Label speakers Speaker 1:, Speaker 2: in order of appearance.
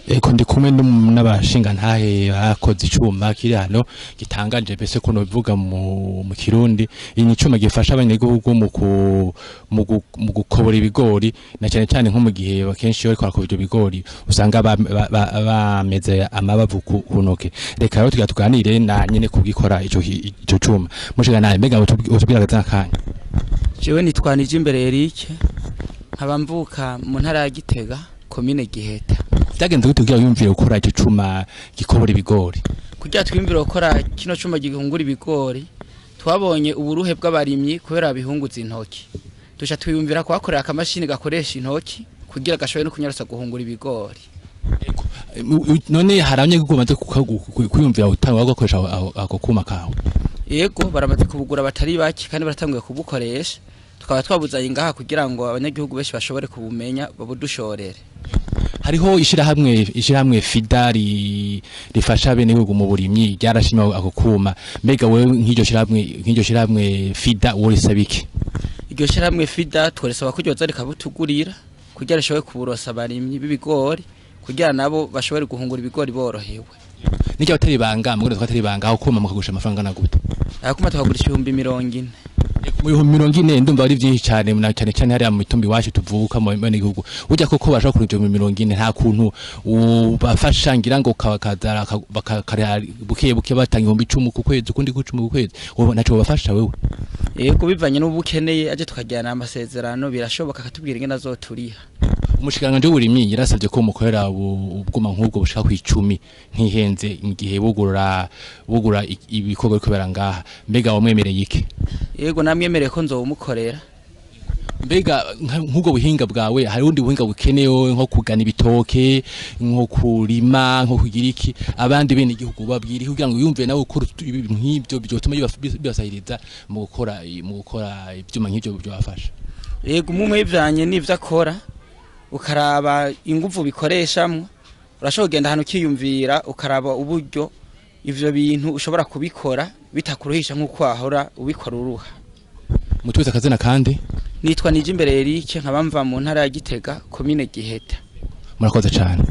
Speaker 1: Eko ndi kumwe n'abashinga ntahe bakoze icuma kiri hano gitangaje bese ko no bivuga mu Kirundi iyi icuma gifasha abanyagihugu mu gukobora ibigori na cyane cyane nko mu gihe bakenshi bariko barakora ibyo bigori usanga bameze amabavu kunoke reka rero tuganire na nyene kubwikora ico cuma mushinga naye mbega utubwira gatakanya
Speaker 2: jewe nitwanije imbere Eric nkabamvuka mu ntara ya Gitega komine Giheta.
Speaker 1: Byagenze gute kugira yumvire gukora ico cuma gikobora ibigori?
Speaker 2: Kugira twimvire gukora kino cuma gihungura ibigori twabonye uburuhe bw'abarimyi kubera bihunguza intoki. Dusha twiyumvira kwakorera akamashini gakoresha intoki kugira gashoboye no kunyarasa guhungura ibigori.
Speaker 1: None haramye kugomaze kuyumvira utanga gukoresha ako kuma kawe.
Speaker 2: Yego baramaze kubugura batari baki kandi baratanguye kubukoresha. Tukaba twabuzanye ngaha kugira ngo abanyagihugu benshi bashobore kubumenya babudushorere.
Speaker 1: Hariho ishirahamwe Fidari rifasha bene gihugu mu burimyi ryarashima ako kuma mbega wewe nk'iryo shiramwe Fida wo risabiki
Speaker 2: iryo shiramwe Fida tworesaba ko ryoza rikabutugurira kugira rishoboye kuburosa abarimyi b'ibigori kugira nabo bashobore guhungura ibigori borohewe
Speaker 1: n'icyo batari banga mugore twatari banga aho kuma mukagusha amafaranga na gute
Speaker 2: akuma tukagurisha 40
Speaker 1: mu 40 ndumva ari byinshi cyane na cyane hari mu mitumbi wacu tuvuka mu bene gihugu ujya koko basha kuri 40 nta kuntu ubafasha ngira ngo kazara buke batanga 10 ku kwezi kundi ku 10 ku kwezi naco bafasha wewe
Speaker 2: yego bivanye n'ubukeneye aje tukajyana amasezerano birashoboka katubwira ingena zoturiha
Speaker 1: umushikiranganje w'uburimyi yarasabye ko mukorera ubwuma nk'ubwo bushaka ku 10 ntihenze mu gihe bugura ibikorwa biko barangaha mbega wamwemereye iki
Speaker 2: yego namwemereye ko nzowumukorera
Speaker 1: mbega nk'ubwo buhinga bwawe hari undi buhinga bukenewe nko kugana ibitoke nko kurima nko kugira iki abandi bene igihugu babwiri kugira ngo yumve nawe ukora ibintu nk'ibyo byotuma bibasahiriza mu gukora ibyuma nk'ibyo byabafasha
Speaker 2: yego umwe yivanye n'ivyo akora ukaraba ingufu bikoreshamwe urashobora kugenda hano kiyumvira ukaraba uburyo ivyo bintu ushobora kubikora bitakuruhisha nk'uko ahora ubikora uruha
Speaker 1: mutwiza akazina kandi
Speaker 2: nitwa nije imbere Eric nkabamva mu ntara ya Gitega komine Giheta
Speaker 1: murakoze cyane